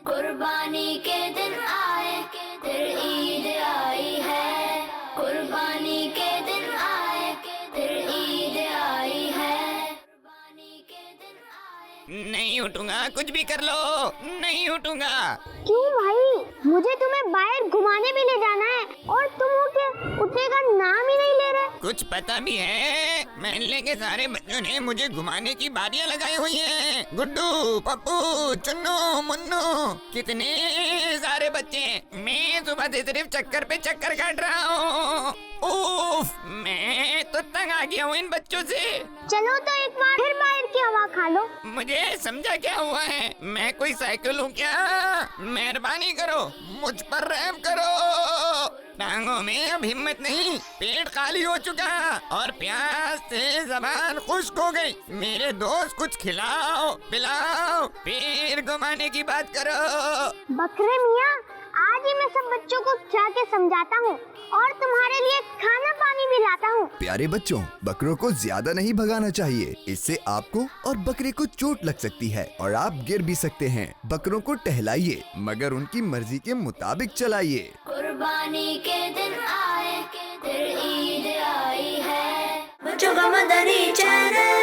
कुर्बानी के दिन आए, फिर ईद आई है। कुर्बानी के दिन आए, फिर ईद आई है। कुर्बानी के दिन आए। नहीं उठूंगा, कुछ भी कर लो, नहीं उठूंगा। क्यों भाई, मुझे तुम्हें बाहर घुमाने भी ले जाना है और तुम उठने का नाम ही नहीं ले रहे। कुछ पता भी है, महल्ले के सारे बच्चों ने मुझे घुमाने की बारियां लगाई हुई हैं। गुड्डू, पप्पू, चुन्नू, मुन्नू, कितने सारे बच्चे। मैं सुबह से सिर्फ चक्कर पे चक्कर काट रहा हूँ। उफ, मैं तो तंग आ गया हूँ इन बच्चों से। चलो तो एक बार फिर बाहर की हवा खा लो। मुझे समझा क्या हुआ है, मैं कोई साइकिल हूँ क्या? मेहरबानी करो, मुझ पर रहम करो। टांगों में अब हिम्मत नहीं, पेट खाली हो चुका और प्यास से जबान खुश्क हो गई। मेरे दोस्त कुछ खिलाओ पिलाओ, फिर घुमाने की बात करो। बकरे मियाँ, आज ही मैं सब बच्चों को जाके समझाता हूँ और तुम्हारे लिए खाना पानी भी लाता हूँ। प्यारे बच्चों, बकरों को ज्यादा नहीं भगाना चाहिए, इससे आपको और बकरे को चोट लग सकती है और आप गिर भी सकते हैं। बकरों को टहलाइए, मगर उनकी मर्जी के मुताबिक चलाइए। कुर्बानी के दिन आए, फिर ईद आई है। बच्चों का मदनी चैनल।